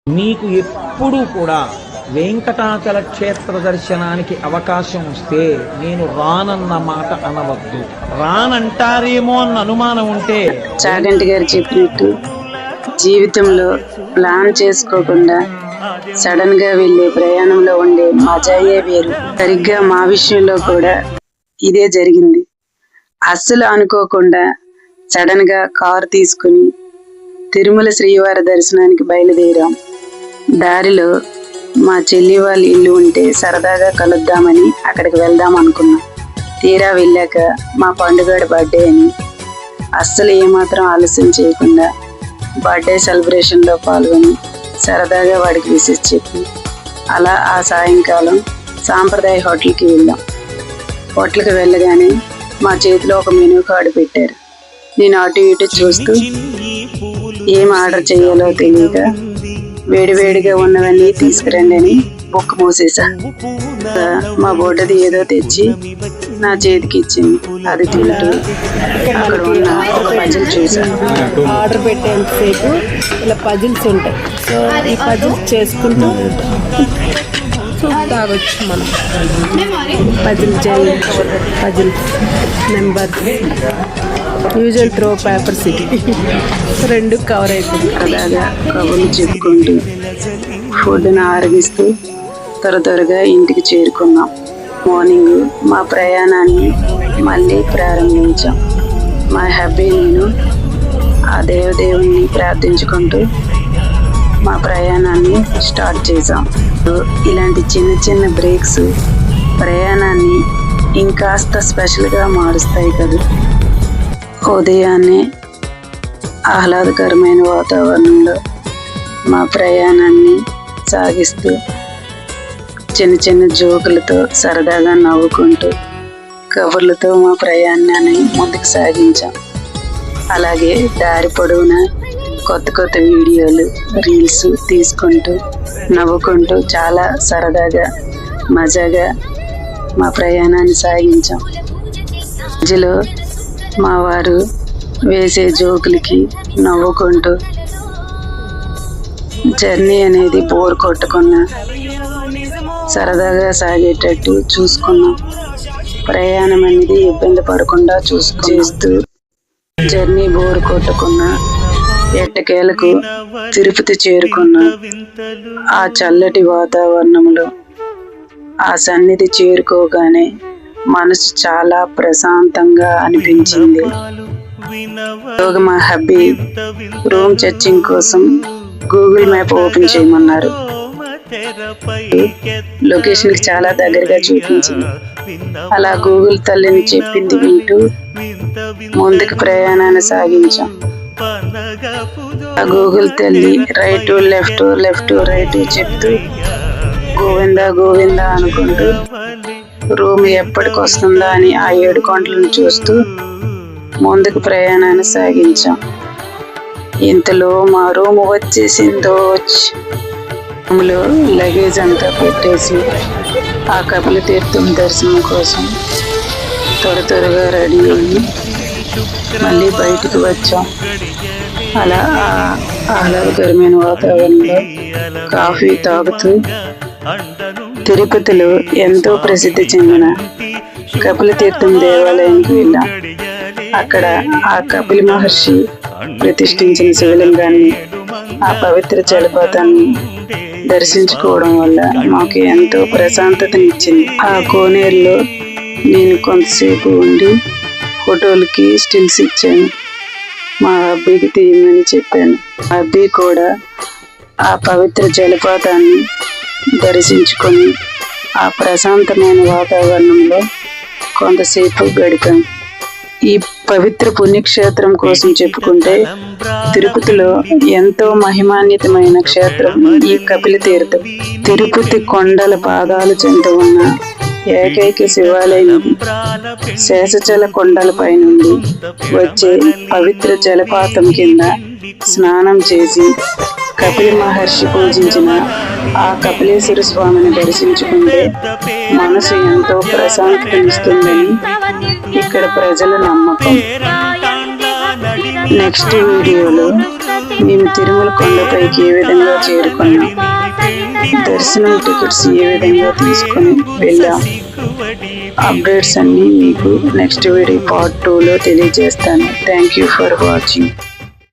మీకు ఎప్పుడూ కూడా వెంకటాచల క్షేత్ర దర్శనానికి అవకాశం వస్తే నేను రానన్న మాట అనవద్దు. రానంటారేమో అన్న అనుమానం ఉంటే చాగంటి గారు చెప్పినట్టు జీవితంలో ప్లాన్ చేసుకోకుండా సడన్ గా వెళ్ళే ప్రయాణంలో ఉండే మజాయే వేరు. సరిగ్గా మా విషయంలో కూడా ఇదే జరిగింది. అస్సలు అనుకోకుండా సడన్ గా కారు తీసుకుని తిరుమల శ్రీవారి దర్శనానికి బయలుదేరాం. దారిలో మా చెల్లి వాళ్ళ ఇల్లు ఉంటే సరదాగా కలుద్దామని అక్కడికి వెళ్దాం అనుకున్నాం. తీరా వెళ్ళాక మా పండుగడి బర్త్డే అని అస్సలు ఏమాత్రం ఆలస్యం చేయకుండా బర్త్డే సెలబ్రేషన్లో పాల్గొని సరదాగా వాడికి విషెస్ చెప్పి అలా ఆ సాయంకాలం సాంప్రదాయ హోటల్కి వెళ్ళాం. హోటల్కి వెళ్ళగానే మా చేతిలో ఒక మెనూ కార్డు పెట్టారు. నేను అటు ఇటు చూస్తూ ఏం ఆర్డర్ చేయాలో తెలియక వేడివేడిగా ఉన్నవన్నీ తీసుకురండి అని బుక్ మూసేసా. మా బోటది ఏదో తెచ్చి నా చేతికి ఇచ్చింది. అది తింటూ అక్కడ ఉన్న ఒక పజిల్ చూసాను. ఆర్డర్ పెట్టేంతసేపు ఇలా పజిల్స్ ఉంటాయి. సో ఈ పజిల్స్ చేసుకుంటూ తాగొచ్చు మనం. Puzzle number use and throw papers రెండు కవర్ అవుతుంది. అలాగా కబుర్లు చెప్పుకుంటూ ఫుడ్ని ఆరగిస్తూ త్వరగా ఇంటికి చేరుకున్నాం. మార్నింగ్ మా ప్రయాణాన్ని మళ్ళీ ప్రారంభించాం. మా హబ్బీ నేను ఆ దేవదేవుని ప్రార్థించుకుంటూ మా ప్రయాణాన్ని స్టార్ట్ చేసాం. ఇలాంటి చిన్న చిన్న బ్రేక్స్ ప్రయాణాన్ని ఇంకాస్త స్పెషల్గా మారుస్తాయి కదా. ఉదయాన్నే ఆహ్లాదకరమైన వాతావరణంలో మా ప్రయాణాన్ని సాగిస్తూ చిన్న చిన్న జోకులతో సరదాగా నవ్వుకుంటూ కబుర్లతో మా ప్రయాణాన్ని ముందుకు సాగించాం. అలాగే దారి పొడవునా కొత్త వీడియోలు రీల్స్ తీసుకుంటూ నవ్వుకుంటూ చాలా సరదాగా మజాగా మా ప్రయాణాన్ని సాగించాం. మధ్యలో మా వారు వేసే జోకులకి నవ్వుకుంటూ జర్నీ అనేది బోర్ కొట్టకుండా సరదాగా సాగేటట్టు చూసుకున్నాం. ప్రయాణం అనేది ఇబ్బంది పడకుండా చేస్తూ జర్నీ బోర్ కొట్టకుండా ఎట్టకేలకు తిరుపతి చేరుకున్న ఆ చల్లటి వాతావరణంలో ఆ సన్నిధి చేరుకోగానే మనసు చాలా ప్రశాంతంగా అనిపించింది. మా హబ్బీ రూమ్ సెర్చింగ్ కోసం గూగుల్ మ్యాప్ ఓపెన్ చేయమన్నారు. లొకేషన్ కి చాలా దగ్గరగా చూపించింది. అలా గూగుల్ తల్లిని చెప్పింది వింటూ ముందుకు ప్రయాణాన్ని సాగించాం. ఆ గూగుల్ తల్లి రైట్ లెఫ్ట్ రైట్ చెప్తూ గోవిందా గోవిందా అనుకుంటూ రూమ్ ఎప్పటికి వస్తుందా అని ఆ 7 కొండలను చూస్తూ ముందుకు ప్రయాణాన్ని సాగించాం. ఇంతలో మా రూమ్ వచ్చేసిందో. రూమ్లో లగేజ్ అంతా పెట్టేసి ఆ కపిల తీర్థం దర్శనం కోసం త్వరగా రెడీ అయ్యి మళ్ళీ బయటికి వచ్చాం. అలా ఆహ్లాదకరమైన వాతావరణంలో కాఫీ తాగుతూ తిరుపతిలో ఎంతో ప్రసిద్ధి చెందిన కపిల తీర్థం దేవాలయానికి వెళ్ళాం. అక్కడ ఆ కపిల మహర్షి ప్రతిష్ఠించిన శివలింగాన్ని ఆ పవిత్ర జలపాతాన్ని దర్శించుకోవడం వల్ల మాకు ఎంతో ప్రశాంతతనిచ్చింది. ఆ కోనేరులో నేను కొంతసేపు ఉండి ఫోటోలకి స్టిల్స్ ఇచ్చాను. మా అబ్బాయికి తీయమని చెప్పాను. మా అబ్బాయి కూడా ఆ పవిత్ర జలపాతాన్ని దర్శించుకొని ఆ ప్రశాంతమైన వాతావరణంలో కొంతసేపు గడిపాం. ఈ పవిత్ర పుణ్యక్షేత్రం కోసం చెప్పుకుంటే తిరుపతిలో ఎంతో మహిమాన్వితమైన క్షేత్రం ఈ కపిల తీర్థం. తిరుపతి కొండల పాదాల చెంత ఉన్న ఏకైక శివాలయం శేషచల కొండలపై నుండి వచ్చే పవిత్ర జలపాతం కింద స్నానం చేసి కపిల మహర్షి పూజించిన ఆ కపిలేశ్వర స్వామిని దర్శించుకుంటే మనసు ఎంతో ప్రశాంతతనిస్తుందని ఇక్కడ ప్రజల నమ్మకం. నెక్స్ట్ వీడియోలో మేము తిరుమల కొండపైకి ఏ విధంగా చేరుకున్నాం, దర్శనం టికెట్స్ ఏ విధంగా తీసుకొని వెళ్ళాం, అప్డేట్స్ అన్ని మీకు నెక్స్ట్ వీడియో పార్ట్ 2లో తెలియజేస్తాను. Thank you for watching.